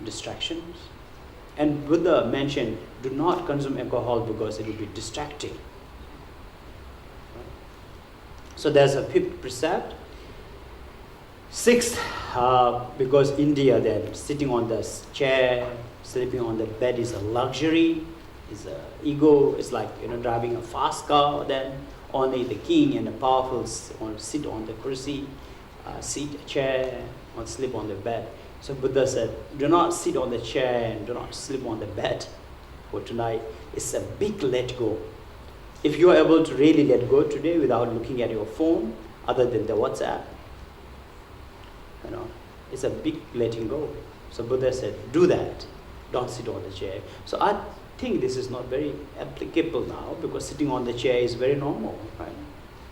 distractions. And Buddha mentioned, do not consume alcohol because it will be distracting. So there's a fifth precept. Sixth, because India, then sitting on the chair, sleeping on the bed is a luxury, is a ego. It's like driving a fast car. Then only the king and the powerful sit on the kursi, seat, chair, or sleep on the bed. So Buddha said, do not sit on the chair and do not sleep on the bed for tonight. It's a big let go. If you are able to really let go today without looking at your phone, other than the WhatsApp, it's a big letting go. So Buddha said, do that. Don't sit on the chair. So I think this is not very applicable now, because sitting on the chair is very normal, right?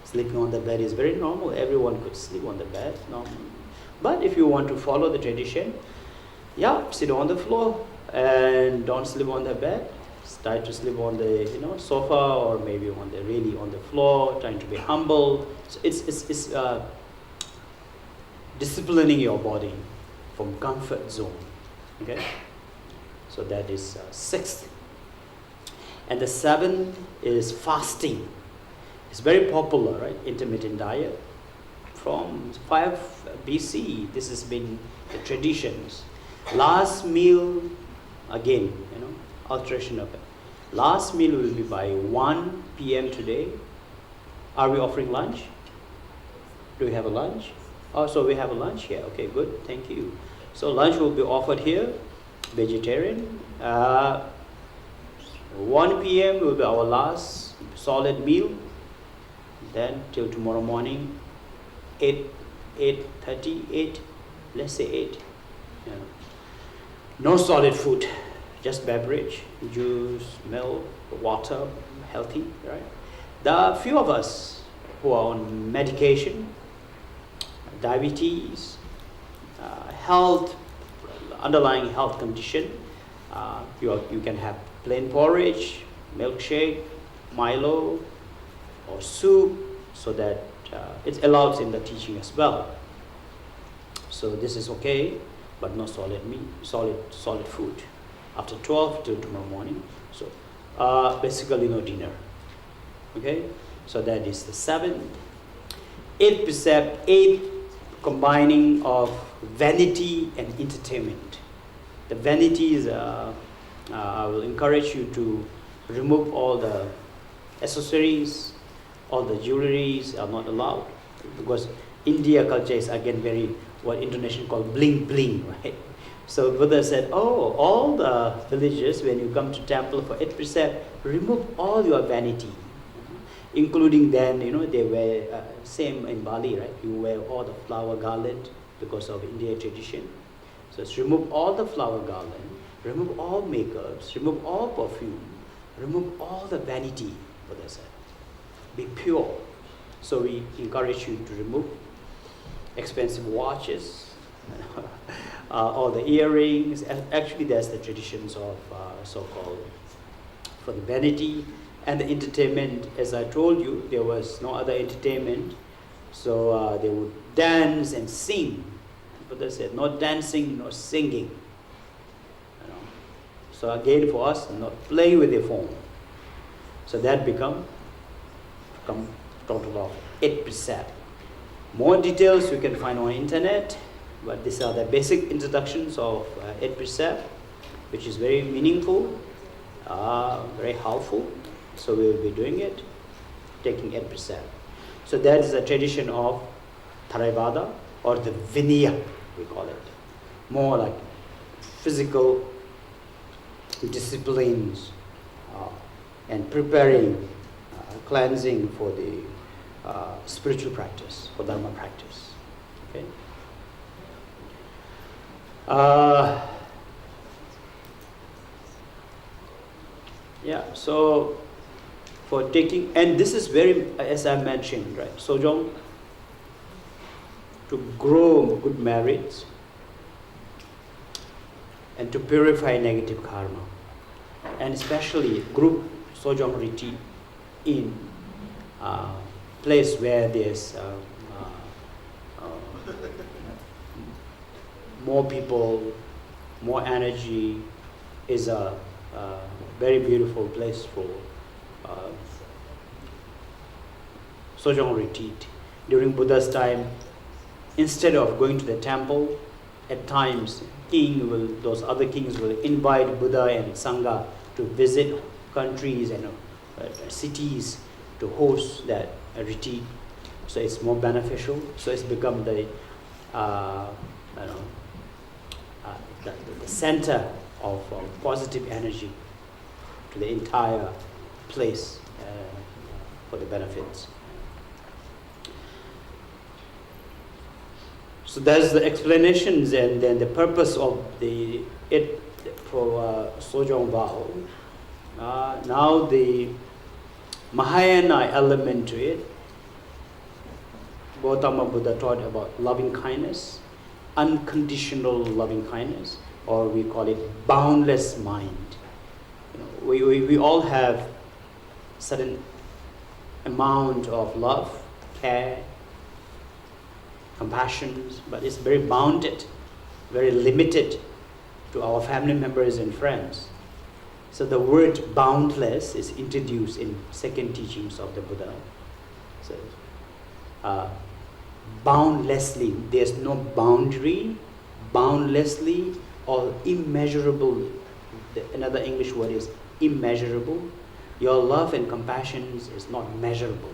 Sleeping on the bed is very normal. Everyone could sleep on the bed, normal. But if you want to follow the tradition, sit on the floor and don't sleep on the bed. Try to sleep on the sofa, or maybe on the floor, trying to be humble. So it's disciplining your body from comfort zone. Okay, so that is sixth. And the seventh is fasting. It's very popular, right? Intermittent diet. From 5 BC, this has been the traditions. Last meal, again, alteration of it. Last meal will be by 1 p.m. today. Are we offering lunch? Do we have a lunch? Oh, so we have a lunch here. Okay, good. Thank you. So lunch will be offered here, vegetarian. 1 p.m. will be our last solid meal. Then till tomorrow morning, 8:30, let's say 8. No solid food, just beverage, juice, milk, water, healthy, right? There are a few of us who are on medication, diabetes, health, underlying health condition. You can have plain porridge, milkshake, Milo, or soup, so that it's allowed in the teaching as well. So this is okay, but no solid meat, solid food after 12 till tomorrow morning. So basically no dinner. Okay, so that is the seventh. Eighth precept, combining of vanity and entertainment. The vanity is, I will encourage you to remove all the accessories, all the jewelries are not allowed, because India culture is again very, what Indonesian call bling bling, right? So Buddha said, all the villages, when you come to temple for 8 precept, remove all your vanity, including then, they wear, same in Bali, right? You wear all the flower garland because of Indian tradition. So it's remove all the flower garland, remove all makeups, remove all perfume, remove all the vanity, Buddha said. Be pure. So we encourage you to remove expensive watches, all the earrings. Actually, there's the traditions of so-called for the vanity and the entertainment. As I told you, there was no other entertainment, so they would dance and sing. Buddha said, no dancing, no singing. So again, for us, not playing with the phone. So that become total of 8 precept. More details you can find on internet, but these are the basic introductions of 8 precept, which is very meaningful, very helpful. So we will be doing it, taking 8 precept. So that is the tradition of Theravada, or the Vinaya, we call it. More like physical disciplines and preparing, cleansing for the spiritual practice, for Dharma practice. Okay. So for taking, and this is very, as I mentioned, right, Sojong, to grow good merits and to purify negative karma, and especially group Sojong retreat in place where there's more people, more energy, is a very beautiful place for Sojong retreat. During Buddha's time, instead of going to the temple, at times those other kings will invite Buddha and Sangha to visit countries and cities to host that retreat. So it's more beneficial. So it's become the center of positive energy to the entire place for the benefits. So that's the explanations and then the purpose of it for Sojong vow. Now the Mahayana element to it, Gautama Buddha taught about loving kindness, unconditional loving kindness, or we call it boundless mind. We all have certain amount of love, care, compassion, but it's very bounded, very limited to our family members and friends. So the word boundless is introduced in second teachings of the Buddha. So, boundlessly, there's no boundary, boundlessly or immeasurable. Another English word is immeasurable. Your love and compassion is not measurable.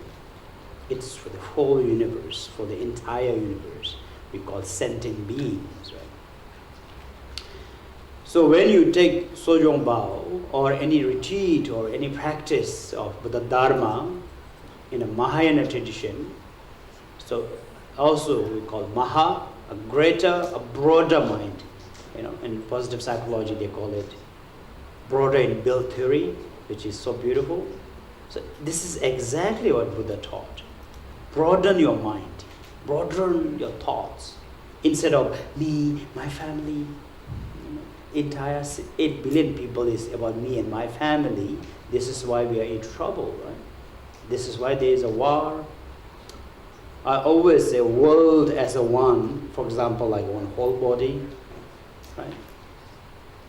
It's for the whole universe, for the entire universe. We call sentient beings, right? So when you take Sojong Bao or any retreat or any practice of Buddha Dharma in a Mahayana tradition, so also we call Maha, a greater, a broader mind. In positive psychology they call it broader in build theory, which is so beautiful. So this is exactly what Buddha taught. Broaden your mind, broaden your thoughts. Instead of me, my family, entire 8 billion people is about me and my family. This is why we are in trouble, right? This is why there is a war. I always say world as a one, for example, like one whole body, right?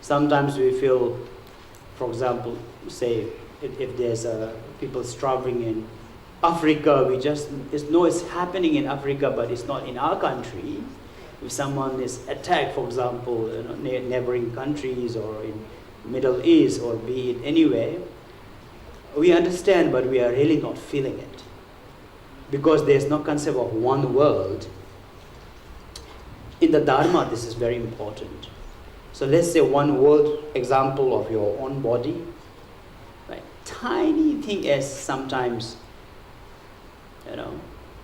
Sometimes we feel, for example, say if there's people struggling in Africa, we just know it's happening in Africa, but it's not in our country. If someone is attacked, for example, neighboring countries or in Middle East or be it anywhere, we understand, but we are really not feeling it. Because there's no concept of one world. In the Dharma, this is very important. So let's say one world example of your own body. Right? Tiny thing as sometimes,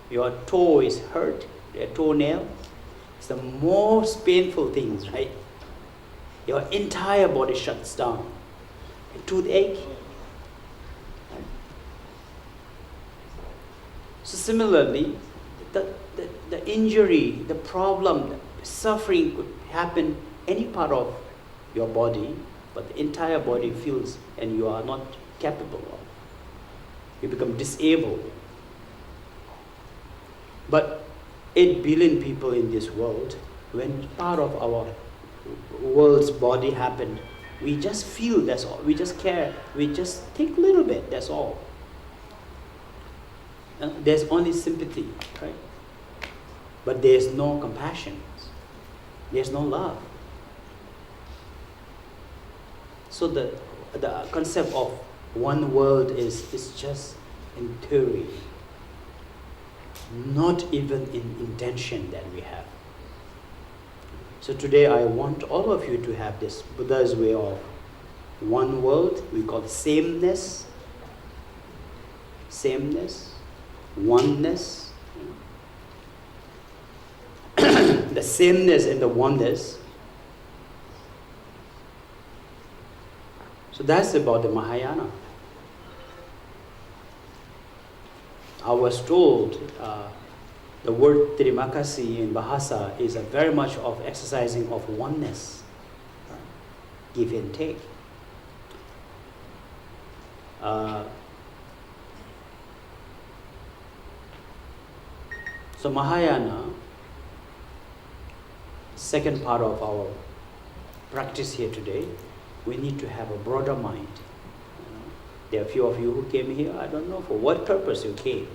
your toe is hurt, your toenail. It's the most painful things, right? Your entire body shuts down. A toothache. So similarly, the injury, the problem, the suffering could happen any part of your body, but the entire body feels and you are not capable of. You become disabled. But 8 billion people in this world, when part of our world's body happened, we just feel, that's all. We just care. We just think a little bit, that's all. There's only sympathy, right? But there's no compassion. There's no love. So the concept of one world is just in theory, not even in intention that we have. So today I want all of you to have this Buddha's way of one world. We call it sameness, oneness. The sameness and the oneness. So that's about the Mahayana. I was told the word Trimakasi in Bahasa is a very much of exercising of oneness, give and take. So Mahayana, second part of our practice here today, we need to have a broader mind. There are a few of you who came here, I don't know for what purpose you came.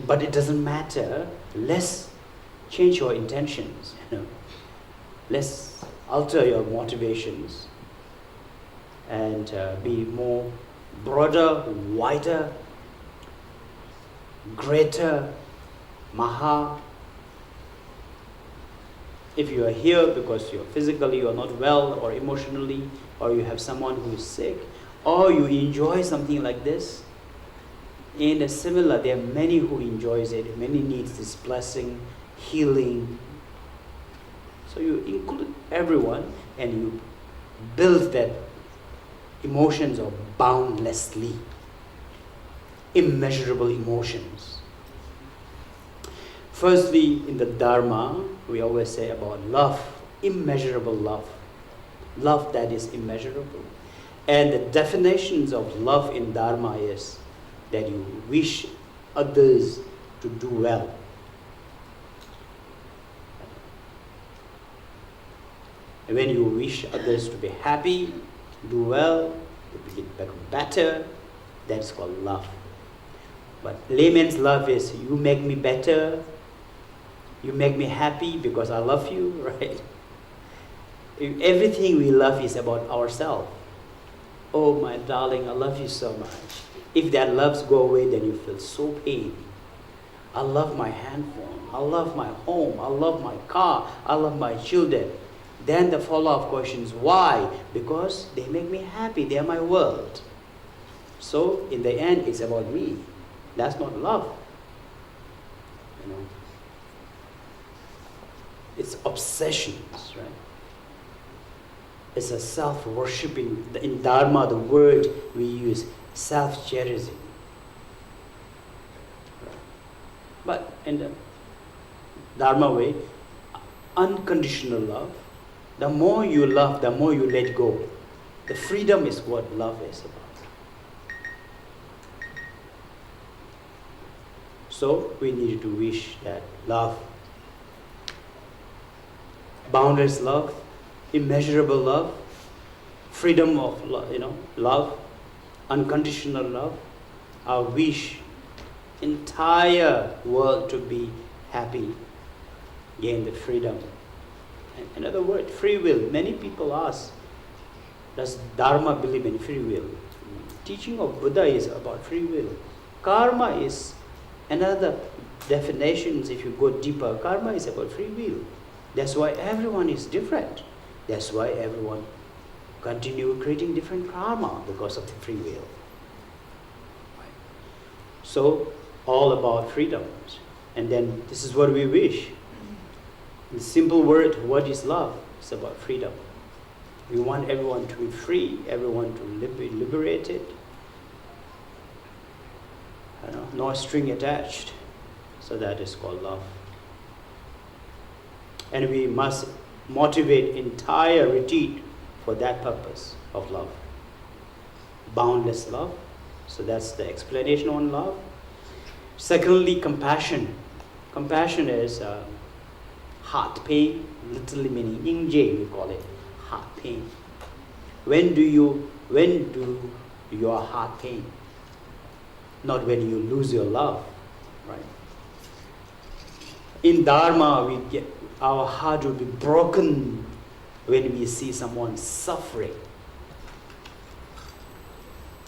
But it doesn't matter. Let's change your intentions. Let's alter your motivations and be more broader, wider, greater, Maha. If you are here because you're physically you're not well, or emotionally, or you have someone who is sick, or you enjoy something like this, in a similar, there are many who enjoys it, many needs this blessing, healing. So you include everyone and you build that emotions of boundlessly, immeasurable emotions. Firstly, in the Dharma, we always say about love, immeasurable love. Love that is immeasurable. And the definitions of love in Dharma is that you wish others to do well. And when you wish others to be happy, do well, to become better, that's called love. But layman's love is you make me better, you make me happy because I love you, right? Everything we love is about ourselves. Oh, my darling, I love you so much. If that loves go away, then you feel so pain. I love my handphone. I love my home. I love my car. I love my children. Then the follow-up question is why? Because they make me happy. They are my world. So in the end, it's about me. That's not love. It's obsessions, right? It's a self-worshipping. In Dharma, the word we use, self-cherishing. But in the Dharma way, unconditional love, the more you love, the more you let go. The freedom is what love is about. So we need to wish that love, boundless love, immeasurable love, freedom of love, unconditional love, our wish, entire world to be happy, gain the freedom. Another word, free will. Many people ask, does Dharma believe in free will? Teaching of Buddha is about free will. Karma is another definition. If you go deeper, karma is about free will. That's why everyone is different. That's why everyone continue creating different karma because of the free will. So, all about freedoms. And then this is what we wish. In simple word, what is love? It's about freedom. We want everyone to be free, everyone to be liberated. No string attached. So that is called love. And we must motivate entire retreat for that purpose of love. Boundless love. So that's the explanation on love. Secondly, compassion. Compassion is heart pain, literally meaning yingje, we call it heart pain. When do your heart pain? Not when you lose your love, right? In Dharma, our heart will be broken when we see someone suffering,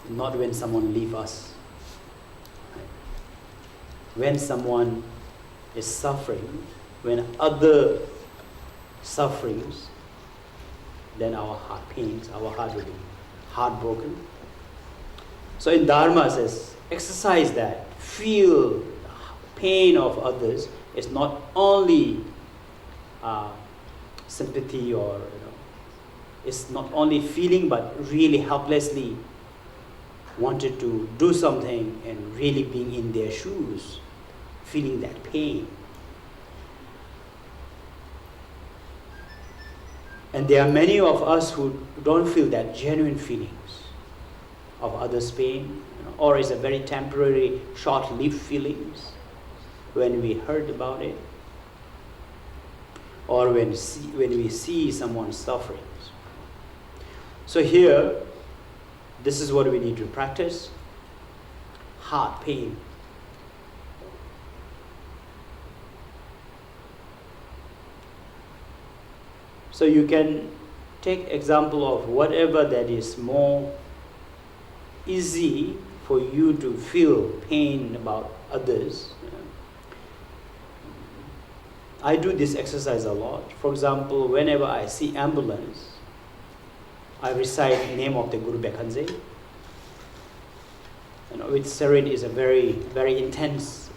not when someone leaves us. Right? When someone is suffering, when other sufferings, then our heart pains, our heart will be heartbroken. So in Dharma it says, exercise that, feel the pain of others. It's not only sympathy or, it's not only feeling, but really helplessly wanted to do something and really being in their shoes, feeling that pain. And there are many of us who don't feel that genuine feelings of others' pain, or is a very temporary, short-lived feelings when we heard about it. or when we see someone suffering. So here, this is what we need to practice: heart pain. So you can take example of whatever that is more easy for you to feel pain about others. I do this exercise a lot. For example, whenever I see ambulance, I recite the name of the Guru Bekhanze. With serene is a very, very intense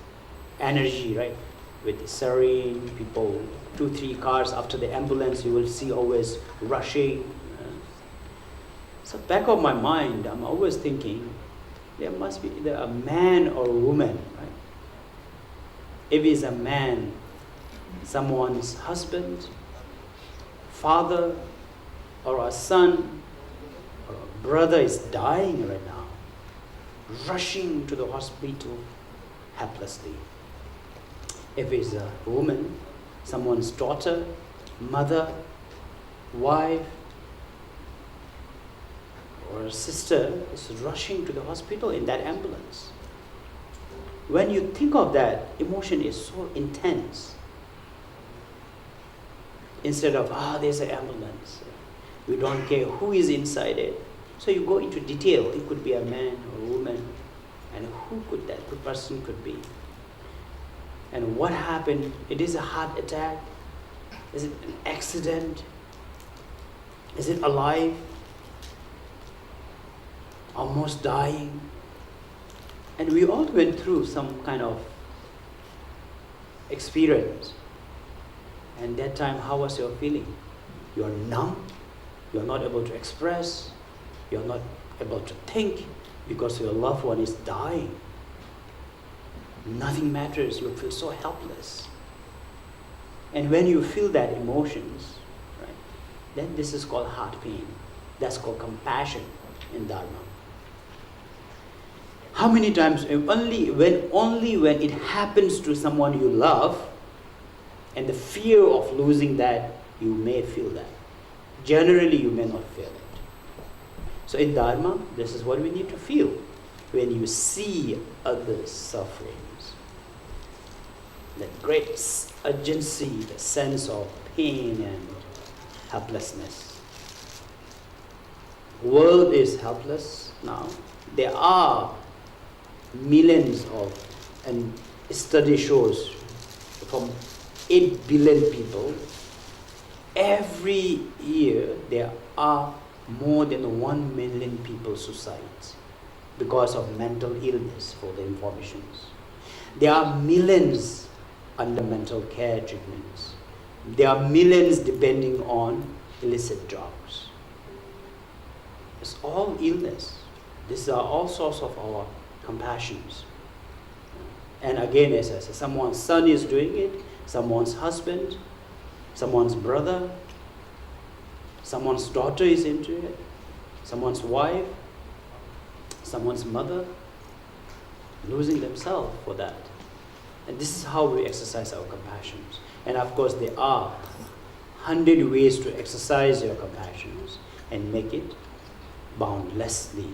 energy, right? With serene people, 2-3 cars after the ambulance, you will see always rushing. So back of my mind, I'm always thinking, there must be either a man or a woman, right? If it's a man, someone's husband, father, or a son, or a brother is dying right now, rushing to the hospital helplessly. If it's a woman, someone's daughter, mother, wife, or a sister is rushing to the hospital in that ambulance. When you think of that, emotion is so intense. Instead of, there's an ambulance, we don't care who is inside it. So you go into detail. It could be a man or a woman, and who could that person could be. And what happened? It is a heart attack? Is it an accident? Is it alive? Almost dying? And we all went through some kind of experience. And that time, how was your feeling? You are numb. You are not able to express. You are not able to think because your loved one is dying. Nothing matters. You feel so helpless. And when you feel that emotions, right, then this is called heart pain. That's called compassion in Dharma. How many times? Only when it happens to someone you love, and the fear of losing that, you may feel that. Generally, you may not feel it. So in Dharma, this is what we need to feel when you see others' sufferings. That great urgency, the sense of pain and helplessness. World is helpless now. There are millions of, and study shows from 8 billion people, every year there are more than 1 million people suicide because of mental illness, for the informations. There are millions under mental care treatments. There are millions depending on illicit drugs. It's all illness. These are all sorts of our compassions. And again, as I said, someone's son is doing it, someone's husband, someone's brother, someone's daughter is into it, someone's wife, someone's mother, losing themselves for that. And this is how we exercise our compassions. And of course, there are 100 ways to exercise your compassions and make it boundlessly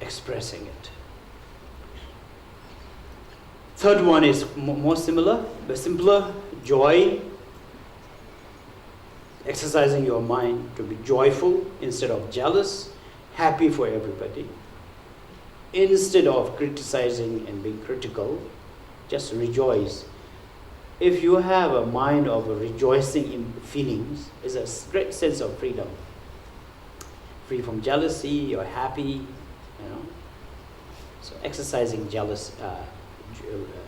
expressing it. Third one is more similar, but simpler: joy. Exercising your mind to be joyful instead of jealous, happy for everybody. Instead of criticizing and being critical, just rejoice. If you have a mind of rejoicing in feelings, it's a great sense of freedom. Free from jealousy, you're happy, So exercising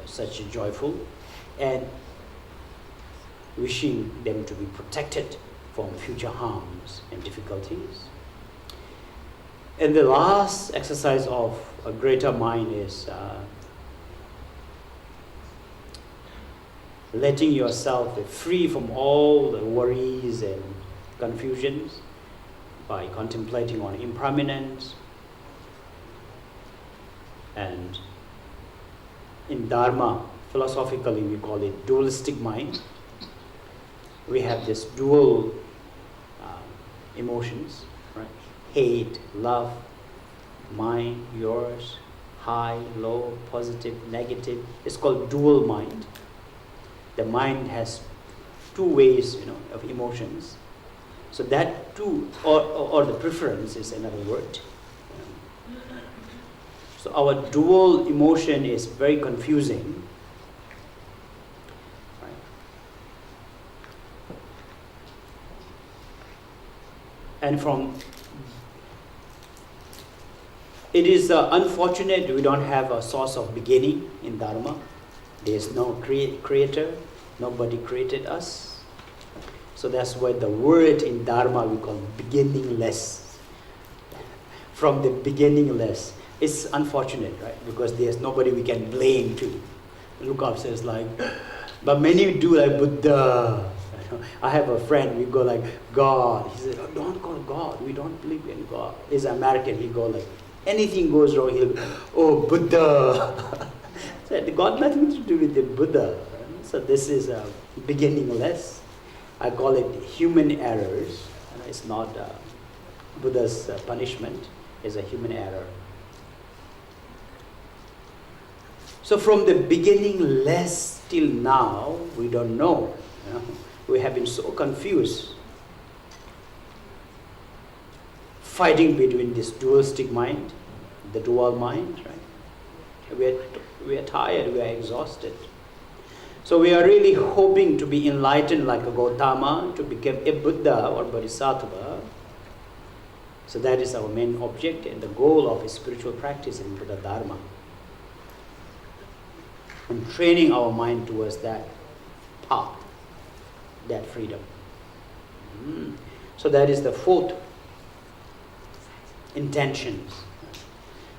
such joyful, and wishing them to be protected from future harms and difficulties. And the last exercise of a greater mind is letting yourself be free from all the worries and confusions by contemplating on impermanence and in Dharma, philosophically we call it dualistic mind. We have this dual emotions, right? Hate, love, mine, yours, high, low, positive, negative. It's called dual mind. The mind has two ways, of emotions. So that two, or the preference is another word. So our dual emotion is very confusing. Right? And it is unfortunate we don't have a source of beginning in Dharma. There is no creator. Nobody created us. So that's why the word in Dharma we call beginningless. From the beginningless. It's unfortunate, right? Because there's nobody we can blame to. Look up says like, but many do like Buddha. I have a friend, we go like, God. He said, oh, don't call God. We don't believe in God. He's American. He go like, anything goes wrong, he'll go, oh, Buddha. So it got nothing to do with the Buddha. So this is beginningless. I call it human errors. It's not Buddha's punishment. It's a human error. So from the beginningless till now, we don't know. We have been so confused. Fighting between this dualistic mind, the dual mind, right? We are tired, we are exhausted. So we are really hoping to be enlightened like a Gautama, to become a Buddha or Bodhisattva. So that is our main object and the goal of a spiritual practice in Buddha Dharma. And training our mind towards that path, that freedom. So that is the fourth intentions.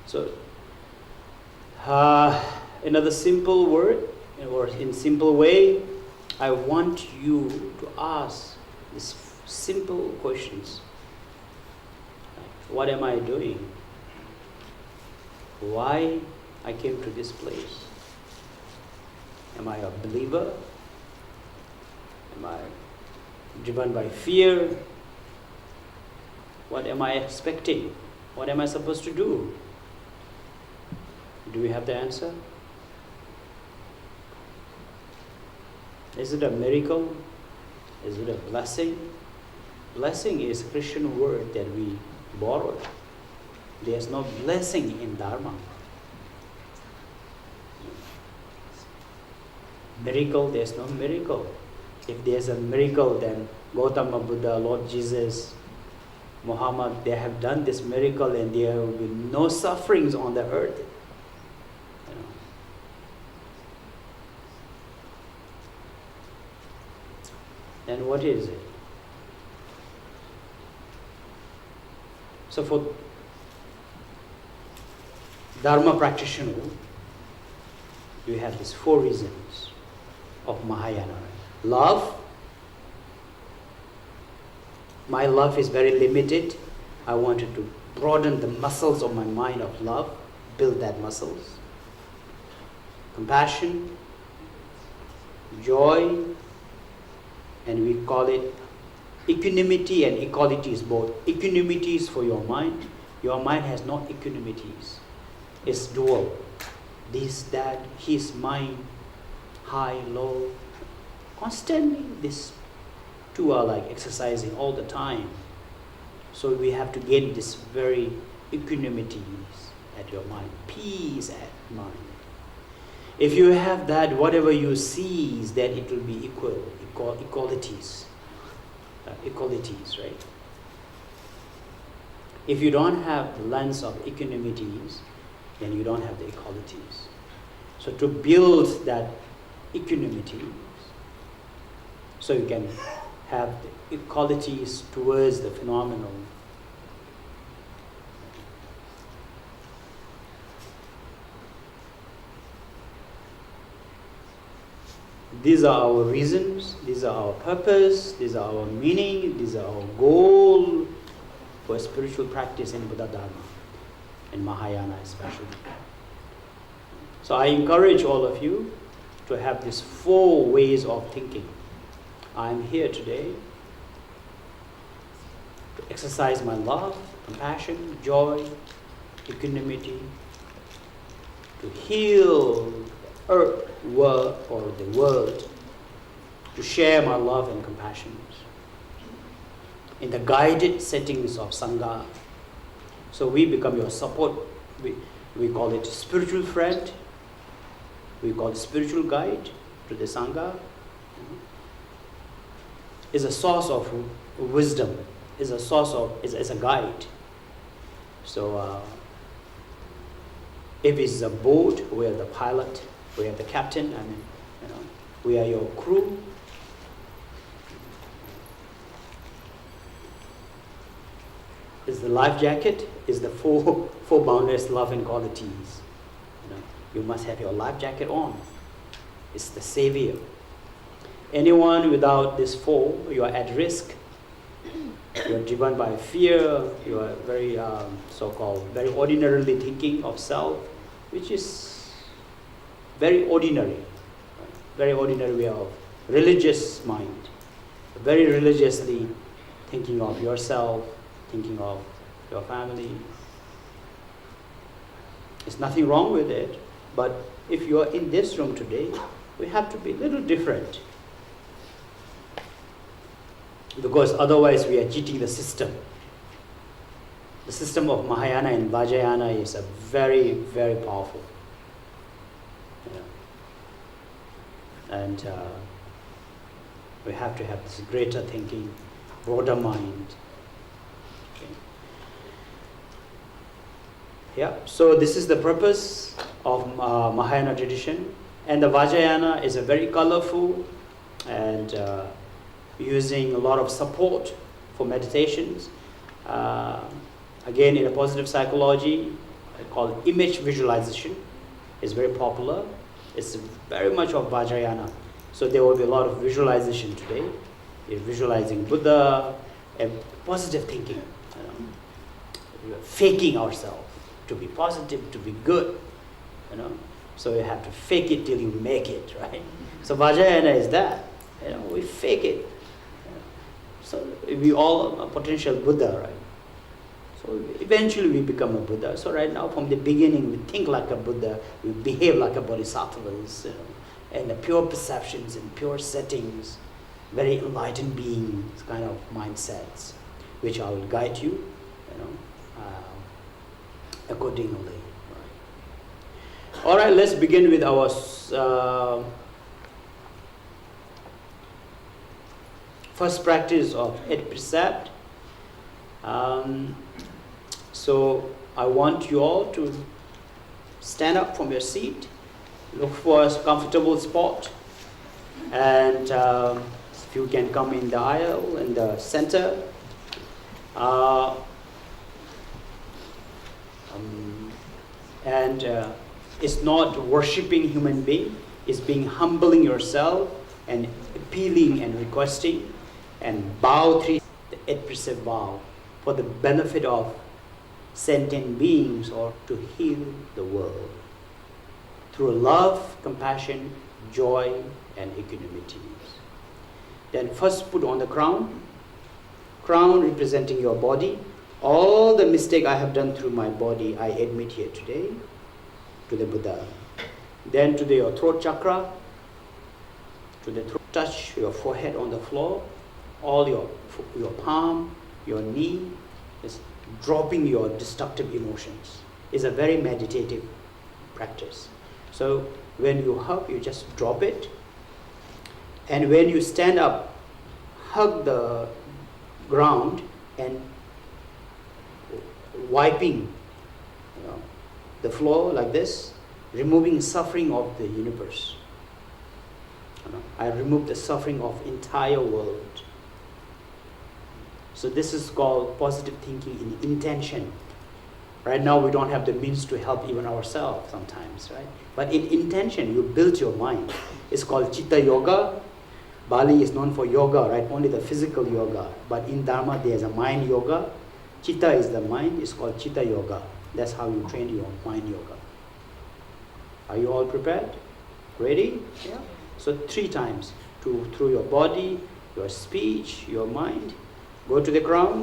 So another simple word, or in simple way, I want you to ask these simple questions. What am I doing? Why I came to this place? Am I a believer? Am I driven by fear? What am I expecting? What am I supposed to do? Do we have the answer? Is it a miracle? Is it a blessing? Blessing is a Christian word that we borrowed. There's no blessing in Dharma. Miracle, there's no miracle. If there's a miracle, then Gautama Buddha, Lord Jesus, Muhammad, they have done this miracle and there will be no sufferings on the earth. Then what is it? So for Dharma practitioner, you have these four reasons of Mahayana. Love. My love is very limited. I wanted to broaden the muscles of my mind of love, build that muscles. Compassion, joy, and we call it equanimity and equality is both. Equanimity is for your mind. Your mind has no equanimities. It's dual. This, that, his, mine, high, low. Constantly, these two are like exercising all the time. So we have to gain this very equanimity at your mind, peace at mind. If you have that, whatever you see, then it will be equalities, right? If you don't have the lens of equanimities, then you don't have the equalities. So to build that equanimity, so you can have the equalities towards the phenomenal. These are our reasons, these are our purpose, these are our meaning, these are our goal for spiritual practice in Buddha Dharma, in Mahayana especially. So I encourage all of you to have these 4 ways of thinking. I'm here today to exercise my love, compassion, joy, equanimity, to heal the earth, world, or the world, to share my love and compassion in the guided settings of Sangha. So we become your support. We call it spiritual friend. We call it spiritual guide to the Sangha. Is a source of wisdom. Is a source of, is a guide. So if it's a boat, we are the pilot, we are the captain. I mean, we are your crew. Is the life jacket, is the four boundless love and qualities. You must have your life jacket on. It's the savior. Anyone without this 4, you are at risk. You are driven by fear. You are very so-called very ordinarily thinking of self, which is very ordinary way of religious mind. Very religiously thinking of yourself, thinking of your family. There's nothing wrong with it, but if you are in this room today, we have to be a little different. Because otherwise we are cheating the system. The system of Mahayana and Vajrayana is a very, very powerful. And we have to have this greater thinking, broader mind. Yeah, so this is the purpose of Mahayana tradition. And the Vajrayana is a very colorful and using a lot of support for meditations. Again, in a positive psychology, called image visualization, is very popular. It's very much of Vajrayana. So there will be a lot of visualization today. You're visualizing Buddha and positive thinking. We're faking ourselves to be positive, to be good. So you have to fake it till you make it, right? So Vajrayana is that. We fake it. So we all are potential Buddha, right? So eventually we become a Buddha. So right now, from the beginning, we think like a Buddha, we behave like a bodhisattvas, and the pure perceptions and pure settings, very enlightened beings, kind of mindsets, which I will guide you, accordingly. All right, let's begin with our first practice of 8 precept. So I want you all to stand up from your seat, look for a comfortable spot, and if you can come in the aisle in the center. It's not worshipping human being, it's being humbling yourself and appealing and requesting, and bow 3, the 8 precept vow, for the benefit of sentient beings or to heal the world through love, compassion, joy, and equanimity. Then first put on the crown representing your body. All the mistake I have done through my body, I admit here today to the Buddha. Then to your throat chakra, to the throat, touch your forehead on the floor, all your palm, your knee, is dropping your destructive emotions. Is a very meditative practice. So when you hug, you just drop it. And when you stand up, hug the ground and wiping the floor like this, removing suffering of the universe. I remove the suffering of entire world. So this is called positive thinking in intention. Right now we don't have the means to help even ourselves sometimes, right? But in intention, you build your mind. It's called Chitta Yoga. Bali is known for yoga, right? Only the physical yoga. But in Dharma, there's a mind yoga. Chitta is the mind. It's called Chitta Yoga. That's how you train your mind yoga. Are you all prepared? Ready? Yeah. So 3 times through your body, your speech, your mind. Go to the ground.